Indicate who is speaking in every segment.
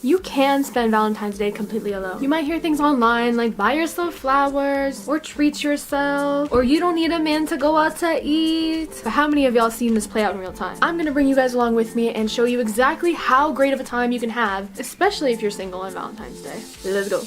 Speaker 1: You can spend Valentine's Day completely alone. You might hear things online like buy yourself flowers or treat yourself or you don't need a man to go out to eat. But how many of y'all seen this play out in real time? I'm gonna bring you guys along with me and show you exactly how great of a time you can have, especially if you're single on Valentine's Day. Let's go.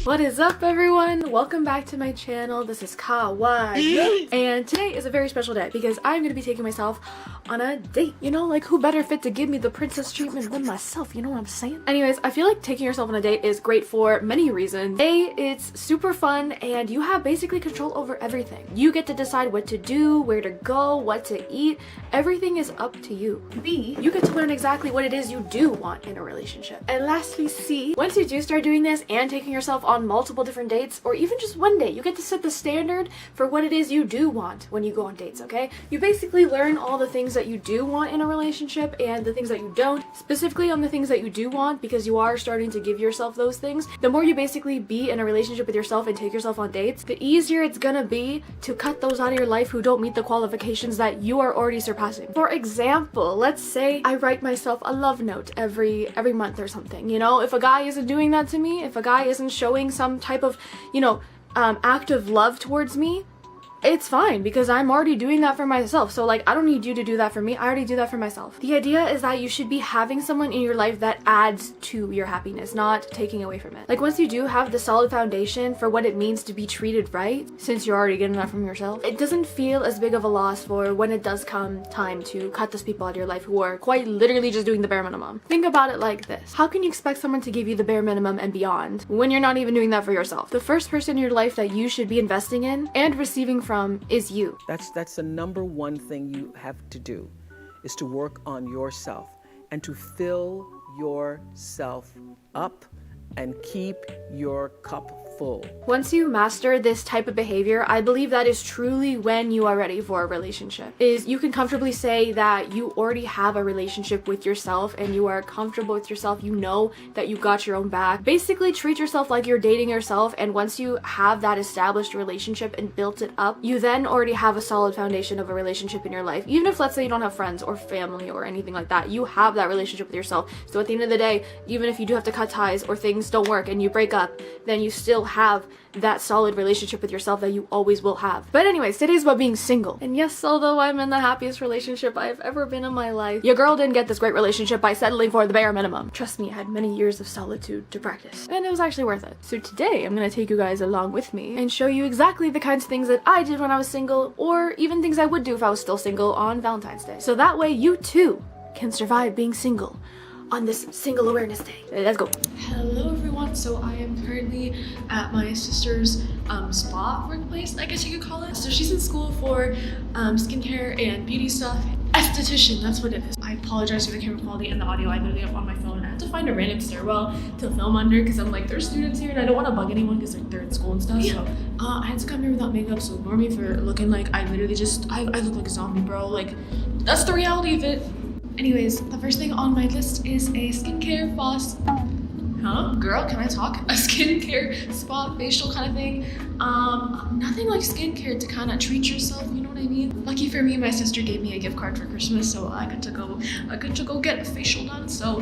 Speaker 1: What is up, everyone? Welcome back to my channel. This is Kawaii, and today is a very special day because I'm gonna be taking myself on a date. You know, like who better fit to give me the princess treatment than myself, you know what I'm saying? Anyways, I feel like taking yourself on a date is great for many reasons. A, it's super fun and you have basically control over everything. You get to decide what to do, where to go, what to eat. Everything is up to you. B, you get to learn exactly what it is you do want in a relationship. And lastly, C, once you do start doing this and taking yourself on multiple different dates, or even just one date, you get to set the standard for what it is you do want when you go on dates, okay? You basically learn all the things that you do want in a relationship and the things that you don't, specifically on the things that you do want, because you are starting to give yourself those things. The more you basically be in a relationship with yourself and take yourself on dates, the easier it's gonna be to cut those out of your life who don't meet the qualifications that you are already surpassing. For example, let's say I write myself a love note every month or something, you know? If a guy isn't doing that to me, if a guy isn't showing some type of, you know, act of love towards me, it's fine because I'm already doing that for myself. So like, I don't need you to do that for me. I already do that for myself. The idea is that you should be having someone in your life that adds to your happiness, not taking away from it. Like once you do have the solid foundation for what it means to be treated right, since you're already getting that from yourself, it doesn't feel as big of a loss for when it does come time to cut those people out of your life who are quite literally just doing the bare minimum. Think about it like this. How can you expect someone to give you the bare minimum and beyond when you're not even doing that for yourself? The first person in your life that you should be investing in and receiving from is you.
Speaker 2: That's the number one thing you have to do, is to work on yourself and to fill yourself up and keep your cup full.
Speaker 1: Once you master this type of behavior, I believe that is truly when you are ready for a relationship. Is you can comfortably say that you already have a relationship with yourself and you are comfortable with yourself. You know that you got your own back. Basically treat yourself like you're dating yourself, and once you have that established relationship and built it up, you then already have a solid foundation of a relationship in your life. Even if, let's say, you don't have friends or family or anything like that, you have that relationship with yourself. So at the end of the day, even if you do have to cut ties or things don't work and you break up, then you still have that solid relationship with yourself that you always will have. But anyways, today's about being single. And yes, although I'm in the happiest relationship I've ever been in my life, your girl didn't get this great relationship by settling for the bare minimum. Trust me, I had many years of solitude to practice, and it was actually worth it. So today, I'm gonna take you guys along with me and show you exactly the kinds of things that I did when I was single, or even things I would do if I was still single on Valentine's Day. So that way, you too can survive being single on this Single Awareness Day. Let's go. Hello everyone, so I am currently at my sister's spa workplace, I guess you could call it. So she's in school for skincare and beauty stuff. Esthetician, that's what it is. I apologize for the camera quality and the audio. I literally have on my phone. I had to find a random stairwell to film under because I'm like, there's students here and I don't want to bug anyone because they're in school and stuff. Yeah. So I had to come here without makeup, so ignore me for looking like I literally just, I look like a zombie, bro. Like, that's the reality of it. Anyways, the first thing on my list is a skincare floss. Huh? Girl, can I talk? A skincare spa facial kind of thing. Nothing like skincare to kind of treat yourself, you know what I mean? Lucky for me, my sister gave me a gift card for Christmas, so I got to go get a facial done. So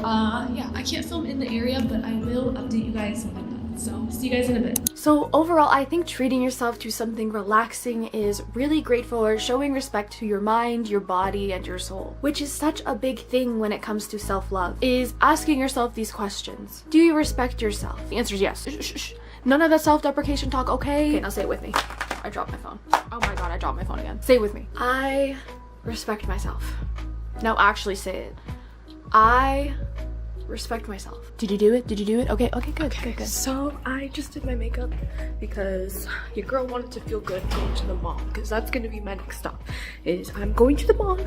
Speaker 1: yeah, I can't film in the area, but I will update you guys when I'm done. So see you guys in a bit. So overall, I think treating yourself to something relaxing is really great for showing respect to your mind, your body, and your soul, which is such a big thing when it comes to self-love, is asking yourself these questions. Do you respect yourself? The answer is yes. Shh. None of that self-deprecation talk, okay? Okay, now say it with me. I dropped my phone. Oh my god, I dropped my phone again. Say it with me. I respect myself. Now actually say it. I respect myself. Did you do it? Did you do it? Okay, good. So I just did my makeup because your girl wanted to feel good going to the mall, because that's gonna be my next stop. Is I'm going to the mall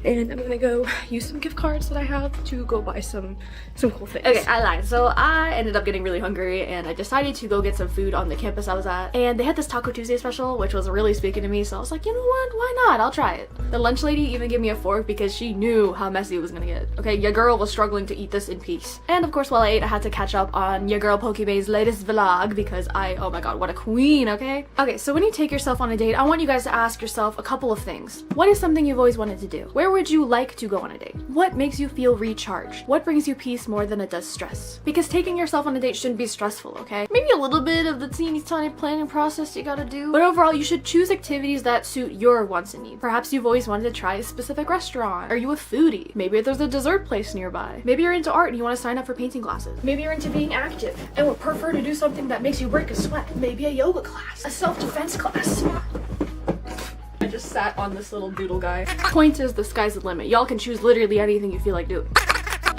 Speaker 1: and I'm gonna go use some gift cards that I have to go buy some cool things. Okay, I lied. So I ended up getting really hungry and I decided to go get some food on the campus I was at, and they had this Taco Tuesday special, which was really speaking to me, so I was like, you know what, why not? I'll try it. The lunch lady even gave me a fork because she knew how messy it was gonna get. Okay, your girl was struggling to eat this rest in peace. And of course, while I ate, I had to catch up on your girl Pokebay's latest vlog because oh my god, what a queen, okay? Okay, so when you take yourself on a date, I want you guys to ask yourself a couple of things. What is something you've always wanted to do? Where would you like to go on a date? What makes you feel recharged? What brings you peace more than it does stress? Because taking yourself on a date shouldn't be stressful, okay? Maybe a little bit of the teeny tiny planning process you gotta do, but overall, you should choose activities that suit your wants and needs. Perhaps you've always wanted to try a specific restaurant. Are you a foodie? Maybe there's a dessert place nearby. Maybe you're into art and you want to sign up for painting classes. Maybe you're into being active and would prefer to do something that makes you break a sweat. Maybe a yoga class, a self-defense class. I just sat on this little doodle guy. Point is, the sky's the limit. Y'all can choose literally anything you feel like doing.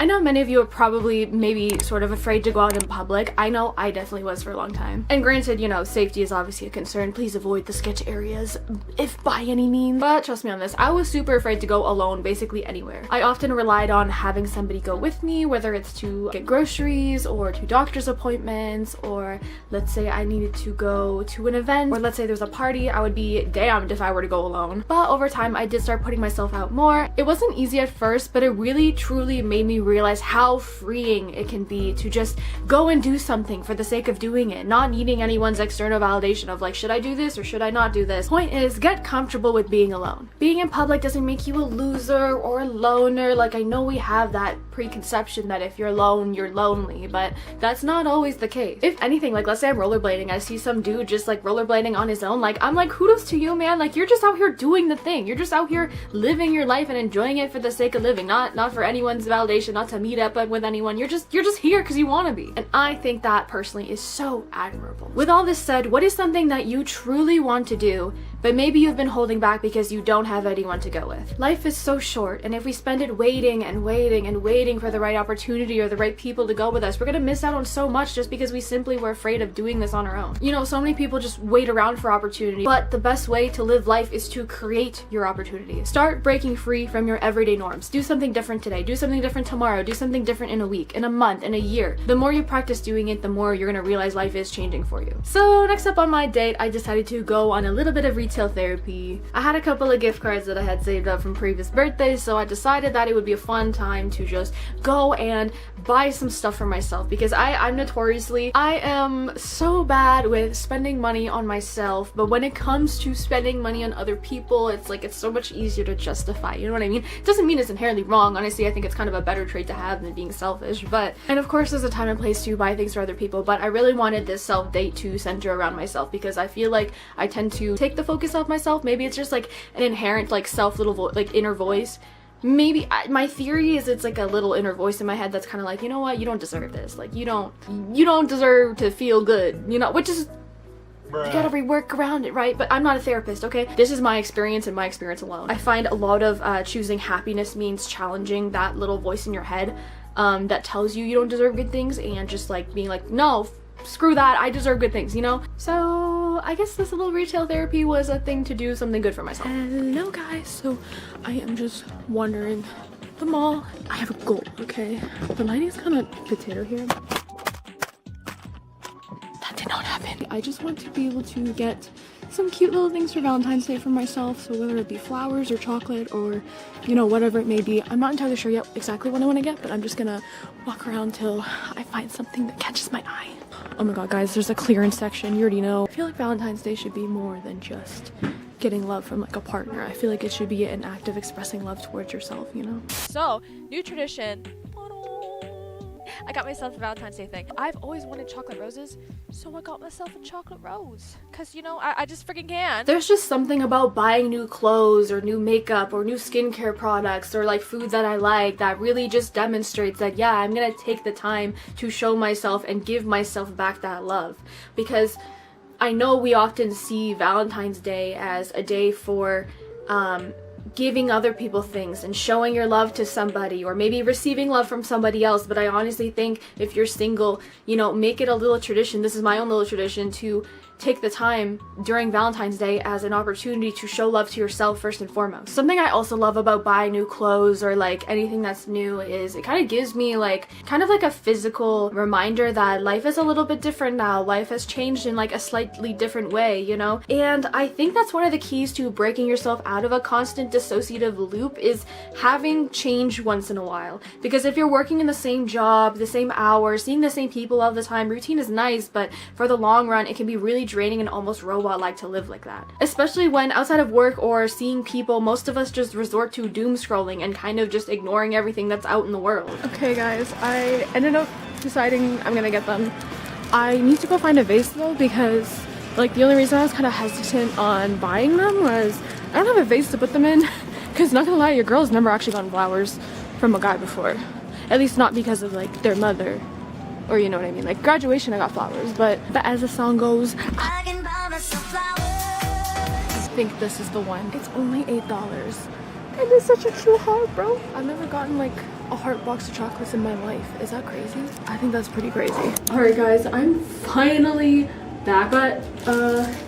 Speaker 1: I know many of you are probably maybe sort of afraid to go out in public. I know I definitely was for a long time. And granted, you know, safety is obviously a concern. Please avoid the sketch areas, if by any means. But trust me on this, I was super afraid to go alone basically anywhere. I often relied on having somebody go with me, whether it's to get groceries or to doctor's appointments, or let's say I needed to go to an event, or let's say there's a party. I would be damned if I were to go alone. But over time, I did start putting myself out more. It wasn't easy at first, but it really truly made me realize how freeing it can be to just go and do something for the sake of doing it, not needing anyone's external validation of like, should I do this or should I not do this? Point is, get comfortable with being alone. Being in public doesn't make you a loser or a loner. Like, I know we have that preconception that if you're alone, you're lonely, but that's not always the case. If anything, like let's say I'm rollerblading, I see some dude just like rollerblading on his own, like I'm like, kudos to you, man. Like, you're just out here doing the thing. You're just out here living your life and enjoying it for the sake of living, not for anyone's validation, not to meet up with anyone. You're just here because you want to be. And I think that personally is so admirable. With all this said, what is something that you truly want to do, but maybe you've been holding back because you don't have anyone to go with? Life is so short, and if we spend it waiting and waiting and waiting for the right opportunity or the right people to go with us, we're gonna miss out on so much just because we simply were afraid of doing this on our own. You know, so many people just wait around for opportunity, but the best way to live life is to create your opportunities. Start breaking free from your everyday norms. Do something different today. Do something different tomorrow. Do something different in a week, in a month, in a year. The more you practice doing it, the more you're gonna realize life is changing for you. So next up on my date, I decided to go on a little bit of retail therapy. I had a couple of gift cards that I had saved up from previous birthdays, so I decided that it would be a fun time to just go and buy some stuff for myself, because I am so bad with spending money on myself, but when it comes to spending money on other people, it's like it's so much easier to justify, you know what I mean? It doesn't mean it's inherently wrong. Honestly, I think it's kind of a better trait to have than being selfish, and of course there's a time and place to buy things for other people, but I really wanted this self-date to center around myself, because I feel like I tend to take the focus off myself. Maybe it's just like an inherent like like inner voice. Maybe my theory is it's like a little inner voice in my head that's kind of like, you know what, you don't deserve this, like you don't deserve to feel good, you know, which is you gotta rework around it, right? But I'm not a therapist, okay? This is my experience and my experience alone. I find a lot of choosing happiness means challenging that little voice in your head that tells you don't deserve good things, and just like being like, no, screw that, I deserve good things, you know? So I guess this little retail therapy was a thing to do something good for myself. Hello guys, so I am just wandering the mall. I have a goal, okay? The lighting is kind of potato here. That did not happen. I just want to be able to get some cute little things for Valentine's Day for myself, so whether it be flowers or chocolate or, you know, whatever it may be. I'm not entirely sure yet exactly what I want to get, but I'm just gonna walk around till I find something that catches my eye. Oh my god, guys, there's a clearance section, you already know. I feel like Valentine's Day should be more than just getting love from like a partner. I feel like it should be an act of expressing love towards yourself, you know?
Speaker 3: So, new tradition. I got myself a Valentine's Day thing. I've always wanted chocolate roses, so I got myself a chocolate rose. Cause you know, I just freaking can.
Speaker 1: There's just something about buying new clothes or new makeup or new skincare products or like food that I like that really just demonstrates that, yeah, I'm gonna take the time to show myself and give myself back that love. Because I know we often see Valentine's Day as a day for giving other people things and showing your love to somebody, or maybe receiving love from somebody else. But I honestly think if you're single, you know, make it a little tradition. This is my own little tradition to take the time during Valentine's Day as an opportunity to show love to yourself first and foremost. Something I also love about buying new clothes or like anything that's new is it kind of gives me like kind of like a physical reminder that life is a little bit different now. Life has changed in like a slightly different way, you know? And I think that's one of the keys to breaking yourself out of a constant dissociative loop is having change once in a while. Because if you're working in the same job, the same hours, seeing the same people all the time, routine is nice, but for the long run, it can be really draining and almost robot-like to live like that. Especially when outside of work or seeing people, most of us just resort to doom scrolling and kind of just ignoring everything that's out in the world. Okay guys, I ended up deciding I'm gonna get them. I need to go find a vase though, because like the only reason I was kind of hesitant on buying them was I don't have a vase to put them in. Because not gonna lie, your girl's never actually gotten flowers from a guy before. At least not because of like their mother. Or you know what I mean, like graduation I got flowers, but as the song goes, I can buy myself flowers. I think this is the one. It's only $8. And it's such a true heart, bro. I've never gotten like a heart box of chocolates in my life. Is that crazy? I think that's pretty crazy. Alright guys, I'm finally back.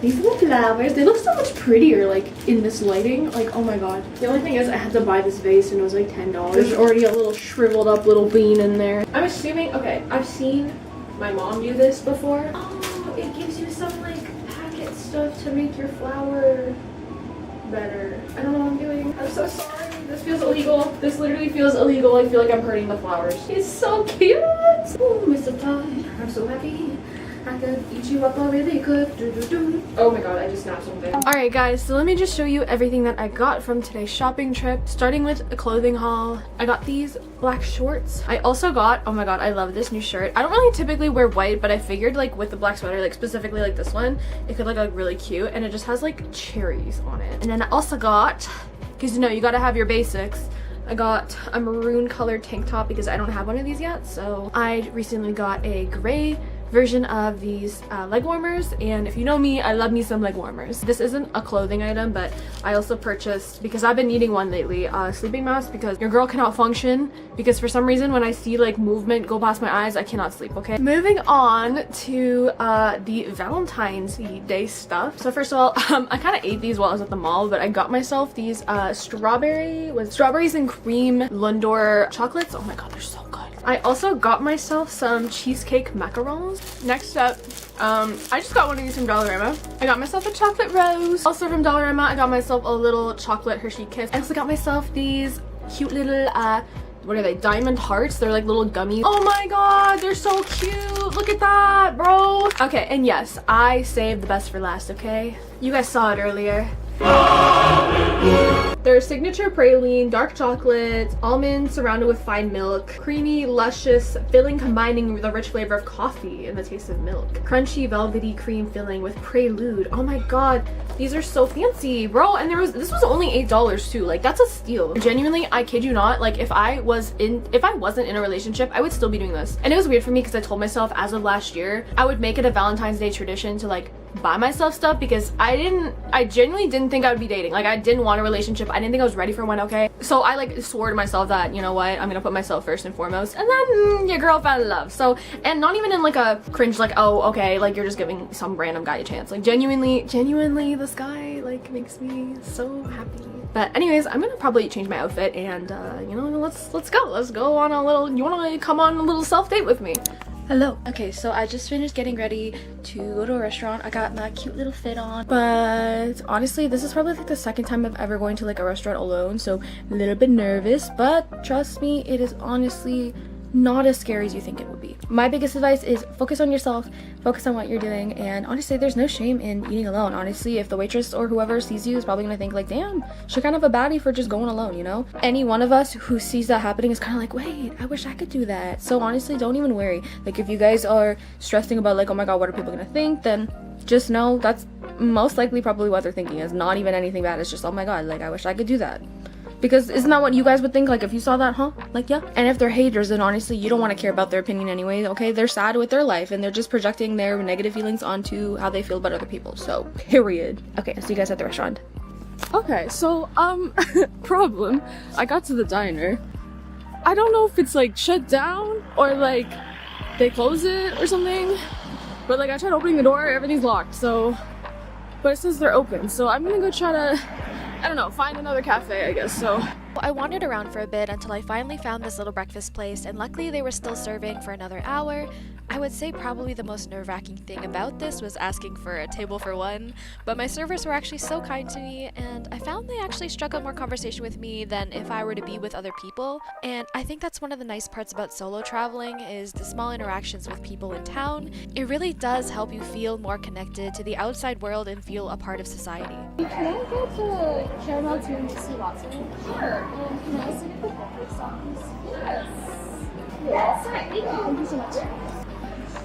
Speaker 1: These little flowers, they look so much prettier like in this lighting. Like, oh my god. The only thing is I had to buy this vase and it was like $10. There's already a little shriveled up little bean in there. I'm assuming, okay, I've seen my mom do this before. Oh, it gives you some like packet stuff to make your flower better. I don't know what I'm doing. I'm so sorry. This feels illegal. This literally feels illegal. I feel like I'm hurting the flowers. It's so cute. Oh, Mr. Todd, I'm so happy. I could eat you up, I really could. Oh my god, I just snapped something. Alright guys, so let me just show you everything that I got from today's shopping trip. Starting with a clothing haul. I got these black shorts. I also got, oh my god, I love this new shirt. I don't really typically wear white, but I figured like with the black sweater, like specifically like this one, it could look like really cute, and it just has like cherries on it. And then I also got, because you know, you gotta have your basics. I got a maroon colored tank top because I don't have one of these yet. So I recently got a gray version of these leg warmers, and if you know me, I love me some leg warmers. This isn't a clothing item, but I also purchased, because I've been needing one lately, a sleeping mask, because your girl cannot function, because for some reason when I see like movement go past my eyes, I cannot sleep. Okay, moving on to the Valentine's Day stuff. So first of all, I kind of ate these while I was at the mall, but I got myself these strawberries and cream Lindor chocolates. Oh my god, they're so good. I also got myself some cheesecake macarons. Next up, I just got one of these from Dollarama. I got myself a chocolate rose. Also from Dollarama, I got myself a little chocolate Hershey Kiss. I also got myself these cute little, what are they? Diamond hearts. They're like little gummies. Oh my god, they're so cute. Look at that, bro. Okay, and yes, I saved the best for last, okay? You guys saw it earlier. Their signature praline, dark chocolate, almond surrounded with fine milk, creamy, luscious filling combining the rich flavor of coffee and the taste of milk. Crunchy, velvety cream filling with prelude. Oh my god, these are so fancy, bro. And this was only $8 too. Like, that's a steal. Genuinely, I kid you not, like if I wasn't in a relationship, I would still be doing this. And it was weird for me because I told myself as of last year, I would make it a Valentine's Day tradition to like buy myself stuff, because I genuinely didn't think I would be dating. Like, I didn't want a relationship. I didn't think I was ready for one, okay? So I like swore to myself that, you know what, I'm gonna put myself first and foremost, and then your girl fell in love. So, and not even in like a cringe like, oh okay, like you're just giving some random guy a chance. Like genuinely this guy like makes me so happy. But anyways, I'm gonna probably change my outfit and you know, let's go on a little, you wanna come on a little self date with me? Hello. Okay, so I just finished getting ready to go to a restaurant. I got my cute little fit on, but honestly, this is probably like the second time I've ever going to like a restaurant alone, so a little bit nervous, but trust me, it is honestly not as scary as you think it would be. My biggest advice is focus on yourself, focus on what you're doing, and honestly, there's no shame in eating alone. Honestly, if the waitress or whoever sees you is probably gonna think like, damn, she's kind of a baddie for just going alone, you know? Any one of us who sees that happening is kind of like, wait, I wish I could do that. So honestly, don't even worry. Like, if you guys are stressing about like, oh my god, what are people gonna think, then just know that's most likely probably what they're thinking. Is not even anything bad. It's just, oh my god, like I wish I could do that. Because isn't that what you guys would think? Like, if you saw that, huh? Like, yeah. And if they're haters, then honestly, you don't want to care about their opinion anyway, okay? They're sad with their life, and they're just projecting their negative feelings onto how they feel about other people. So, period. Okay, I'll see you guys at the restaurant. Okay, so, problem. I got to the diner. I don't know if it's, like, shut down, or, like, they close it or something.
Speaker 4: But like I tried opening the door, everything's locked, so, but it says they're open, so I'm gonna go try to, I don't know, find another cafe, I guess, so.
Speaker 3: I wandered around for a bit until I finally found this little breakfast place, and luckily they were still serving for another hour. I would say probably the most nerve-wracking thing about this was asking for a table for one, but my servers were actually so kind to me, and I found they actually struck up more conversation with me than if I were to be with other people. And I think that's one of the nice parts about solo traveling is the small interactions with people in town. It really does help you feel more connected to the outside world and feel a part of society.
Speaker 4: Can I get the caramel tiramisu latte? Sure. And can I also get the breakfast sauce? Yes. Yes. Thank you so much.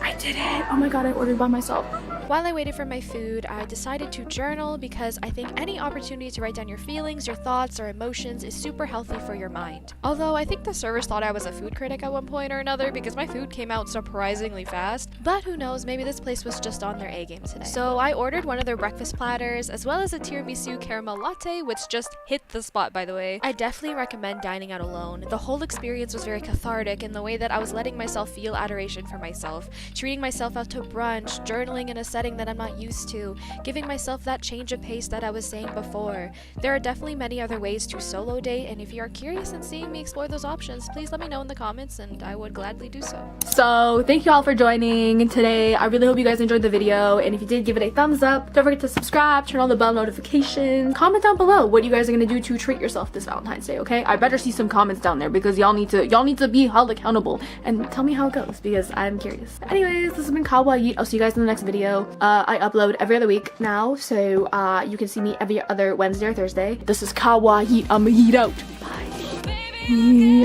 Speaker 4: I did it! Oh my god, I ordered by myself.
Speaker 3: While I waited for my food, I decided to journal because I think any opportunity to write down your feelings, your thoughts, or emotions is super healthy for your mind. Although I think the servers thought I was a food critic at one point or another because my food came out surprisingly fast, but who knows, maybe this place was just on their A game today. So I ordered one of their breakfast platters as well as a tiramisu caramel latte, which just hit the spot, by the way. I definitely recommend dining out alone. The whole experience was very cathartic in the way that I was letting myself feel adoration for myself, treating myself out to brunch, journaling in a setting that I'm not used to, giving myself that change of pace that I was saying before. There are definitely many other ways to solo date, and if you are curious in seeing me explore those options, please let me know in the comments and I would gladly do so.
Speaker 1: So thank you all for joining today. I really hope you guys enjoyed the video, and if you did, give it a thumbs up. Don't forget to subscribe, turn on the bell notification, comment down below what you guys are gonna do to treat yourself this Valentine's Day, okay? I better see some comments down there because y'all need to be held accountable and tell me how it goes because I'm curious. Anyways, this has been Kawaii. I'll see you guys in the next video. I upload every other week now, so you can see me every other Wednesday or Thursday. This is Kawaii. I'm gonna eat out. Bye.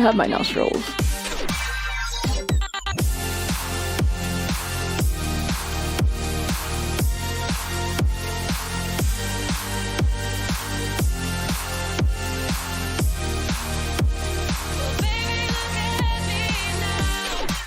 Speaker 1: Have my nostrils.